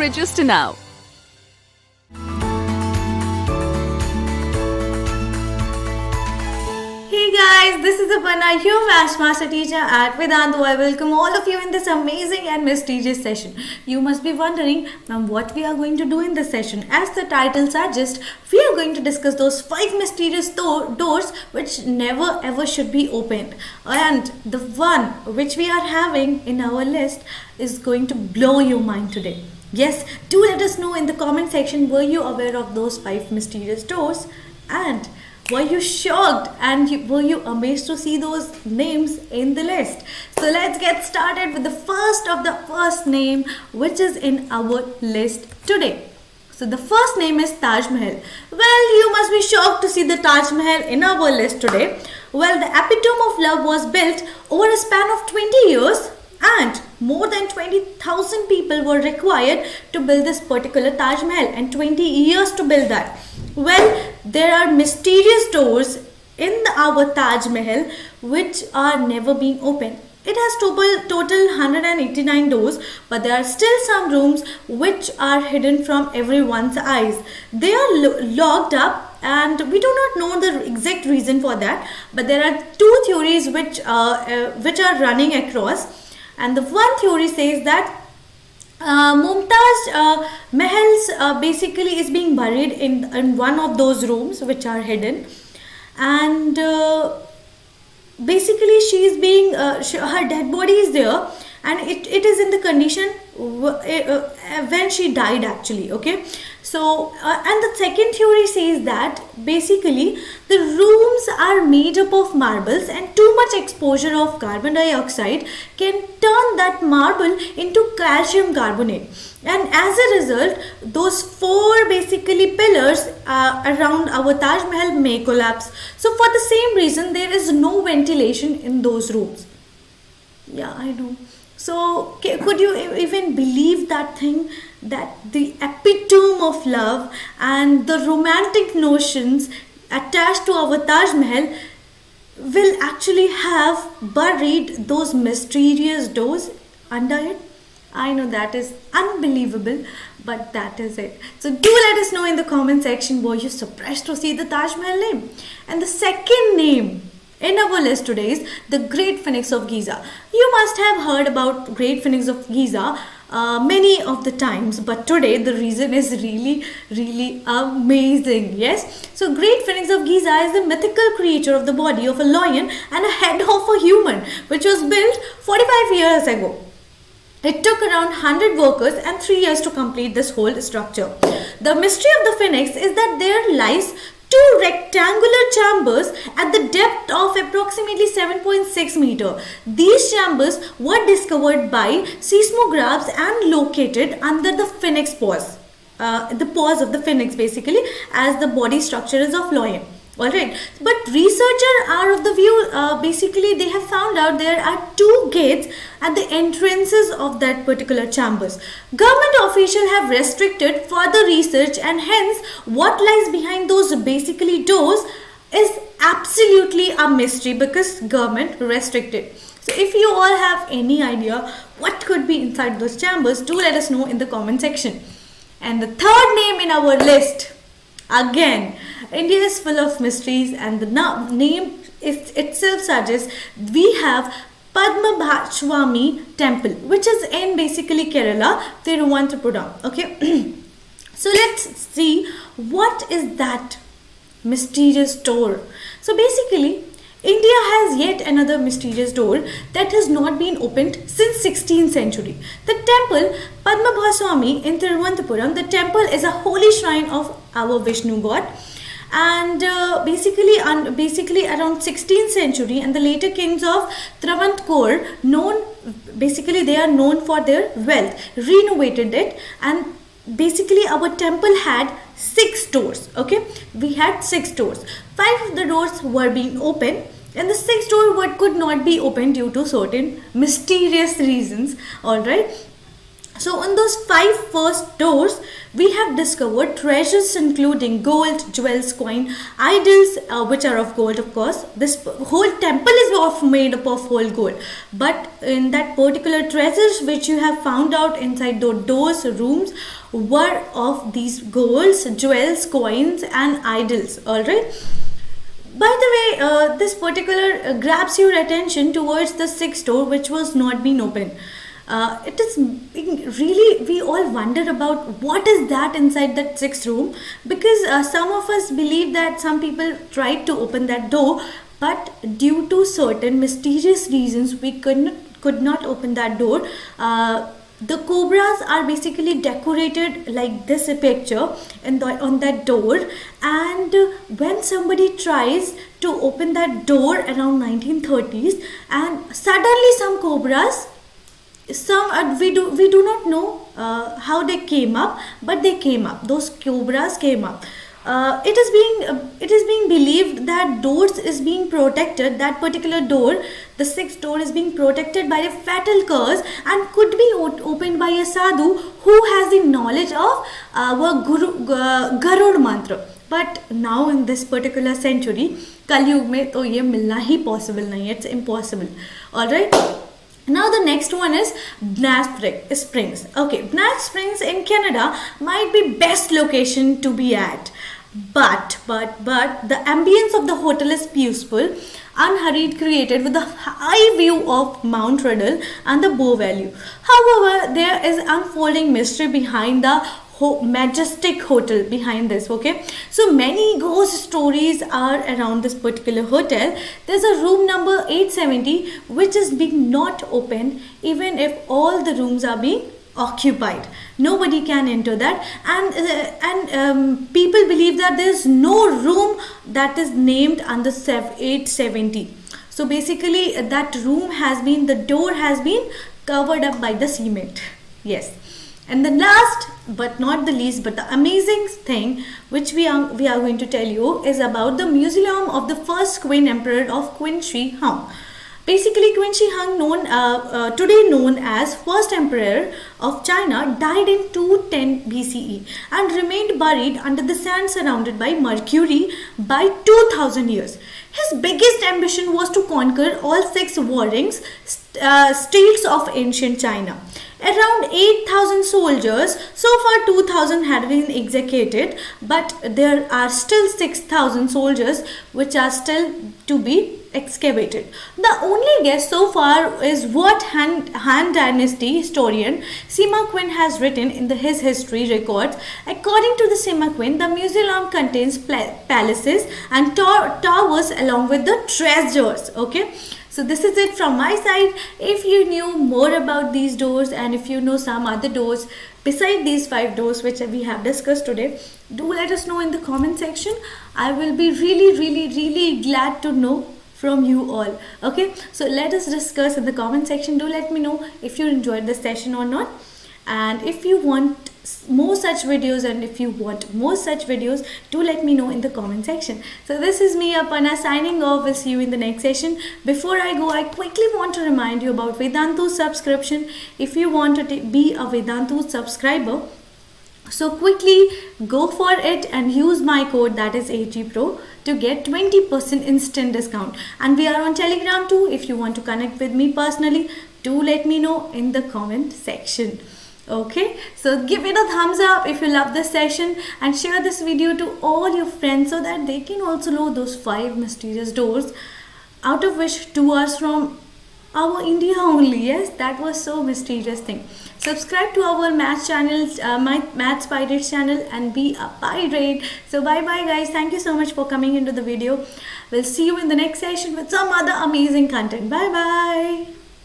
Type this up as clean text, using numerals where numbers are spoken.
Register now. Hey guys, this is Aparna, your Maths Master teacher at Vedantu. I welcome all of you in this amazing and mysterious session. You must be wondering, ma'am, what we are going to do in this session. As the title suggests, we are going to discuss those 5 mysterious doors which never ever should be opened. And the one which we are having in our list is going to blow your mind today. Yes, do let us know in the comment section, were you aware of those 5 mysterious doors? And were you shocked and were you amazed to see those names in the list? So let's get started with the first name which is in our list today. So the first name is Taj Mahal. Well, you must be shocked to see the Taj Mahal in our list today. Well, the epitome of love was built over a span of 20 years and more than 20,000 people were required to build this particular Taj Mahal and 20 years to build that. Well, there are mysterious doors in our Taj Mahal which are never being opened. It has total 189 doors, but there are still some rooms which are hidden from everyone's eyes. They are locked up and we do not know the exact reason for that, but there are 2 theories which are running across. And the one theory says that Mumtaz Mahal's basically is being buried in one of those rooms which are hidden, and basically she is being her dead body is there, and it is in the condition when she died actually. Okay, so and the second theory says that basically the rooms are made up of marbles and too much exposure of carbon dioxide can turn that marble into calcium carbonate, and as a result those 4 basically pillars around our Taj Mahal may collapse. So for the same reason there is no ventilation in those rooms. Yeah, I know. So could you even believe that thing, that the epitome of love and the romantic notions attached to our Taj Mahal will actually have buried those mysterious doors under it? I know that is unbelievable, but that is it. So do let us know in the comment section, were you surprised to see the Taj Mahal name? And the second name in our list today is the Great Phoenix of Giza. You must have heard about Great Phoenix of Giza many of the times, but today the reason is really amazing. Yes, so Great Phoenix of Giza is the mythical creature of the body of a lion and a head of a human, which was built 45 years ago. It took around 100 workers and 3 years to complete this whole structure. The mystery of the phoenix is that there lies 2 rectangular chambers at the depth of approximately 7.6 meter. These chambers were discovered by seismographs and located under the phoenix paws. The paws of the phoenix basically, as the body structure is of lion. Alright, but researchers are of the view, basically they have found out there are 2 gates at the entrances of that particular chambers. Government officials have restricted further research, and hence what lies behind those basically doors is absolutely a mystery because government restricted. So if you all have any idea what could be inside those chambers, do let us know in the comment section. And the third name in our list, again, India is full of mysteries, and the name itself suggests we have Padmabhaswamy temple, which is in basically Kerala, Thiruvananthapuram. Okay, so let's see what is that mysterious door. So basically India has yet another mysterious door that has not been opened since 16th century. The temple Padmabhaswamy in Thiruvananthapuram, the temple is a holy shrine of our Vishnu god, and basically around 16th century, and the later kings of Travancore, they are known for their wealth, renovated it, and basically our temple had 6 doors. Okay, we had 6 doors. 5 of the doors were being open, and the 6th door could not be opened due to certain mysterious reasons. All right. So on those 5 first doors, we have discovered treasures including gold, jewels, coin, idols, which are of gold, of course. This whole temple is made up of whole gold. But in that particular treasures which you have found out inside the doors, rooms, were of these golds, jewels, coins, and idols. All right. By the way, this particular grabs your attention towards the sixth door, which was not being opened. It is really, we all wonder about what is that inside that sixth room, because some of us believe that some people tried to open that door, but due to certain mysterious reasons, we could not open that door. The cobras are basically decorated like this picture on that door, and when somebody tries to open that door around 1930s, and suddenly some cobras, some we do not know how they came up, but they came up, those cobras came up. It is being believed that doors is being protected, that particular door, the sixth door, is being protected by a fatal curse and could be opened by a sadhu who has the knowledge of our Garud mantra. But now in this particular century, Kali Yug में तो ये मिलना ही possible नहीं है, it's impossible. Alright. Now the next one is Banff Springs. Okay, Banff Springs in Canada might be best location to be at. But the ambience of the hotel is peaceful, unhurried, created with a high view of Mount Riddle and the Bow Valley. However, there is unfolding mystery behind the majestic hotel behind this. Okay, so many ghost stories are around this particular hotel. There's a room number 870 which is being not opened even if all the rooms are being occupied. Nobody can enter that, and people believe that there's no room that is named under 870. So basically that room has been, the door has been covered up by the cement. Yes. And the last but not the least, but the amazing thing which we are going to tell you is about the Mausoleum of the first Queen Emperor of Qin Shi Huang. Basically, Qin Shi Huang, today known as first emperor of China, died in 210 BCE and remained buried under the sand surrounded by mercury by 2000 years. His biggest ambition was to conquer all 6 warring states of ancient China. Around 8,000 soldiers, so far 2,000 had been executed, but there are still 6,000 soldiers which are still to be excavated. The only guess so far is what Han Dynasty historian Sima Qin has written in his history records. According to the Sima Qin, the mausoleum contains palaces and towers along with the treasures. Okay. So this is it from my side. If you knew more about these doors and if you know some other doors beside these 5 doors which we have discussed today, do let us know in the comment section. I will be really glad to know from you all. Okay, so let us discuss in the comment section. Do let me know if you enjoyed this session or not, and if you want more such videos do let me know in the comment section. So this is me, Aparna, signing off. We'll see you in the next session. Before I go, I quickly want to remind you about Vedantu subscription. If you want to be a Vedantu subscriber, so quickly go for it and use my code, that is AGPro, to get 20% instant discount. And we are on Telegram too. If you want to connect with me personally, do let me know in the comment section. Okay, so give it a thumbs up if you love this session and share this video to all your friends so that they can also know those 5 mysterious doors, out of which 2 are from our India only. Yes, that was so mysterious thing. Subscribe to our maths channel, my Maths Pirates channel, and be a pirate. So bye bye guys, thank you so much for coming into the video. We'll see you in the next session with some other amazing content. Bye bye.